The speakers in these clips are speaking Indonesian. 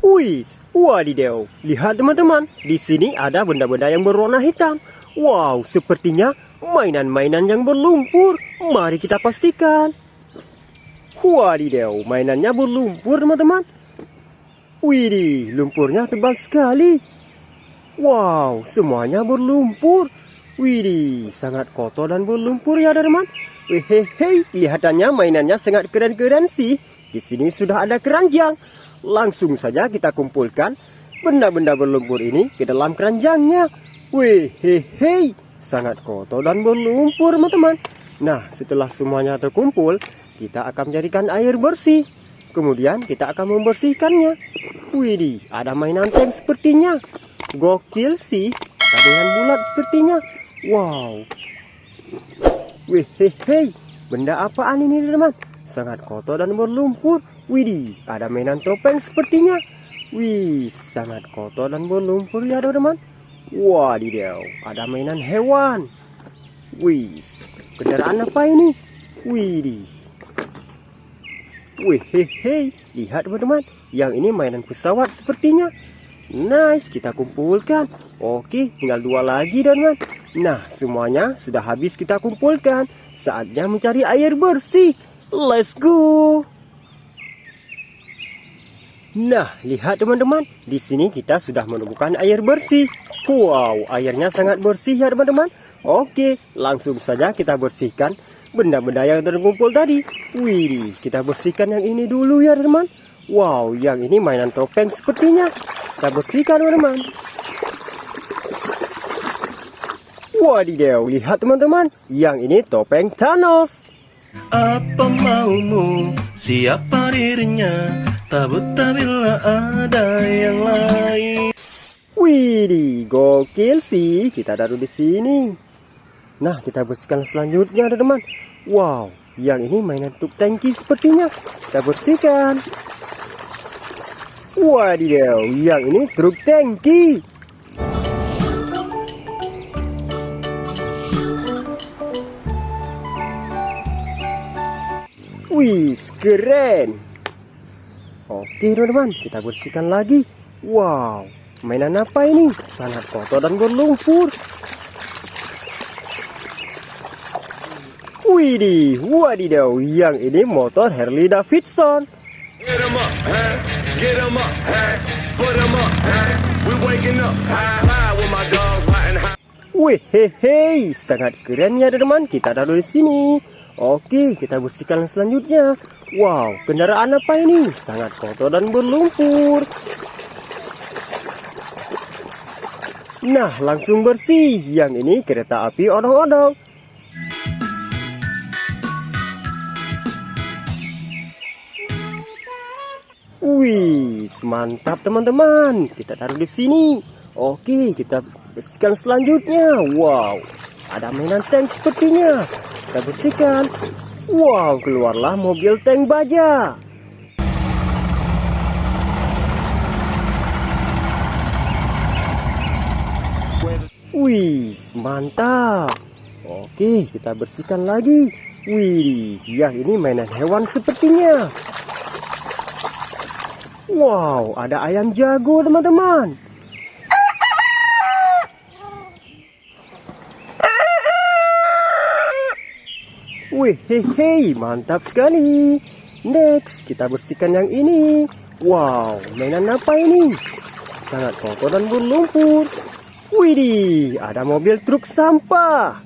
Wis, wadidaw. Lihat teman-teman, di sini ada benda-benda yang berwarna hitam. Wow, sepertinya mainan-mainan yang berlumpur. Mari kita pastikan. Wadidaw, mainannya berlumpur teman-teman. Widih, lumpurnya tebal sekali. Wow, semuanya berlumpur. Widih, sangat kotor dan berlumpur ya teman-teman. Wehehe, kelihatannya mainannya sangat keren-keren sih. Di sini sudah ada keranjang. Langsung saja kita kumpulkan benda-benda berlumpur ini ke dalam keranjangnya. Wehehe, sangat kotor dan berlumpur teman-teman. Nah, setelah semuanya terkumpul, kita akan jadikan air bersih. Kemudian kita akan membersihkannya. Widih, ada mainan tank sepertinya. Gokil sih, tabuhan bulat sepertinya. Wow. Wehehe, benda apaan ini teman? Sangat kotor dan berlumpur. Widih, ada mainan topeng sepertinya. Wih, sangat kotor dan berlumpur ya teman. Wadidaw, ada mainan hewan. Wih, kendaraan apa ini? Widih. Wehehe, lihat teman-teman, yang ini mainan pesawat sepertinya. Nice, kita kumpulkan. Oke, tinggal 2 lagi teman. Nah, semuanya sudah habis kita kumpulkan. Saatnya mencari air bersih. Let's go. Nah, lihat teman-teman, di sini kita sudah menemukan air bersih. Wow, airnya sangat bersih ya teman-teman. Oke, langsung saja kita bersihkan benda-benda yang terkumpul tadi. Wih, kita bersihkan yang ini dulu ya teman. Wow, yang ini mainan topeng sepertinya. Kita bersihkan teman-teman. Wadidaw, lihat teman-teman, yang ini topeng Thanos. Apa maumu, siapa dirinya, tak buta bila ada yang lain. Widih, gokil sih. Kita taruh di sini. Nah, kita bersihkan selanjutnya teman-teman. Wow, yang ini mainan truk tangki sepertinya. Kita bersihkan. Wadidaw, yang ini truk tangki. Wih, keren. Oke teman-teman, kita bersihkan lagi. Wow, mainan apa ini? Sangat kotor dan berlumpur. Widih, wadidaw, yang ini motor Harley Davidson. Get 'em up, huh? Get 'em up, huh? Put 'em up, huh? We waking up high with my dogs riding high. Wehehe, sangat keren ya teman-teman. Kita taruh di sini. Oke, kita bersihkan selanjutnya. Wow, kendaraan apa ini? Sangat kotor dan berlumpur. Nah, langsung bersih. Yang ini kereta api odong-odong. Wih, mantap teman-teman. Kita taruh di sini. Oke, kita bersihkan selanjutnya. Wow, ada mainan tank sepertinya. Kita bersihkan. Wow, keluarlah mobil tank baja. Wih, mantap. Oke, kita bersihkan lagi. Wih, yang ini mainan hewan sepertinya. Wow, ada ayam jago teman-teman. Wehehe, mantap sekali. Next, kita bersihkan yang ini. Wow, mainan apa ini? Sangat kotor dan berlumpur. Widih, ada mobil truk sampah.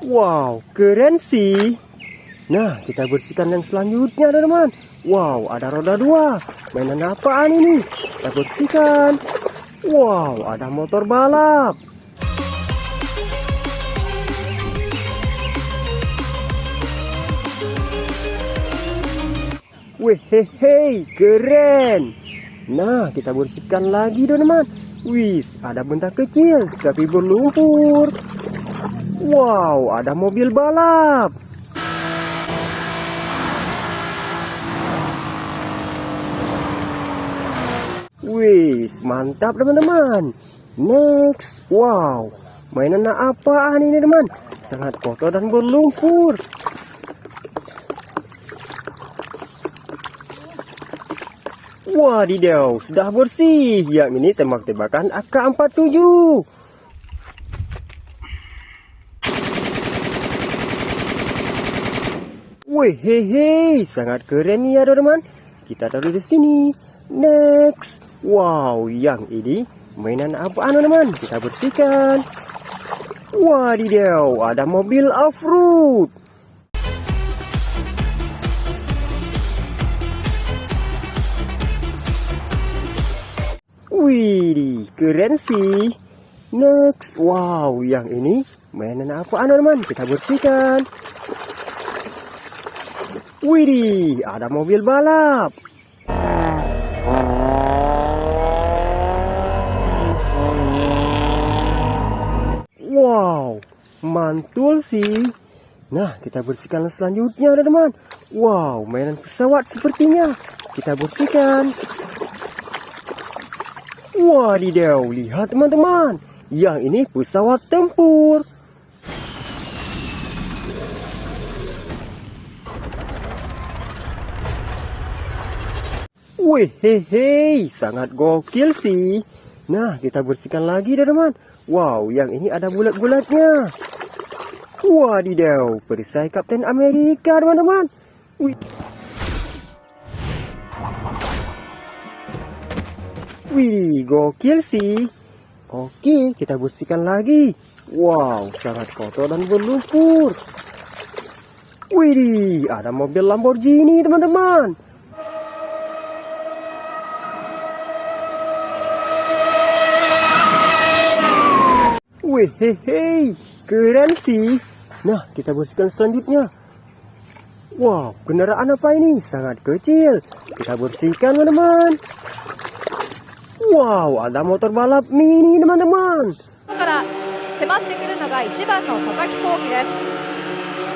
Wow, keren sih. Nah, kita bersihkan yang selanjutnya teman-teman. Wow, ada roda 2. Mainan apaan ini? Kita bersihkan. Wow, ada motor balap. Wehehe, keren. Nah, kita bersihkan lagi teman-teman. Wis, ada benda kecil tapi berlumpur. Wow, ada mobil balap. Wis, mantap teman-teman. Next, wow, mainan apaan ini teman? sangat kotor dan berlumpur. Wadidaw, sudah bersih. Yang ini tembak-tembakan AK-47. Wehehe, sangat keren ya teman-teman. Kita taruh di sini. Next. Wow, yang ini mainan apaan teman-teman? Kita bersihkan. Wadidaw, ada mobil off-road. Wih, keren sih. Next. Wow, yang ini mainan apaan teman-teman? Kita bersihkan. Widih, ada mobil balap. Wow, mantul sih. Nah, kita bersihkan selanjutnya teman-teman. Wow, mainan pesawat sepertinya. Kita bersihkan. Wadidaw, lihat teman-teman. Yang ini pesawat tempur. Wehehe, sangat gokil sih. Nah, kita bersihkan lagi teman-teman. Wow, yang ini ada bulat-bulatnya. Wadidaw, perisai Kapten Amerika teman-teman. Wih, gokil sih. Oke, kita bersihkan lagi. Wow, sangat kotor dan berlumpur. Wih, ada mobil Lamborghini teman-teman. Wehehe, keren sih. Nah, kita bersihkan selanjutnya. Wow, kendaraan apa ini? Sangat kecil. Kita bersihkan teman-teman. Wow, ada motor balap mini teman-teman. から迫ってくるのが1番の佐々木幸輝です。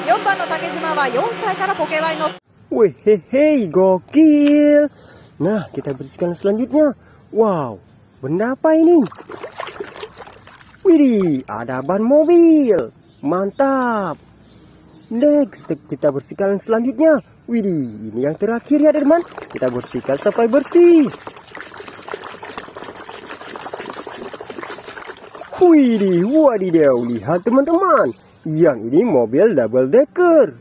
4番の竹島は4歳からポケバイの Wehehe, gokil. Nah, kita bersihkan selanjutnya. Wow, benda apa ini? Widih, ada ban mobil. Mantap. Next, kita bersihkan selanjutnya. Widih, ini yang terakhir ya teman. Kita bersihkan sampai bersih. Widih, wadidaw, lihat teman-teman. Yang ini mobil double decker.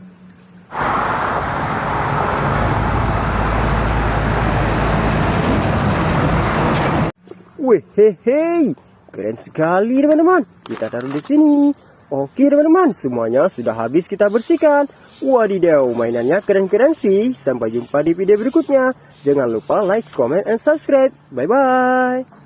Wehehe, keren sekali teman-teman. Kita taruh di sini. Oke teman-teman, semuanya sudah habis kita bersihkan. Wadidaw, mainannya keren-keren sih. Sampai jumpa di video berikutnya. Jangan lupa like, comment, and subscribe. Bye-bye.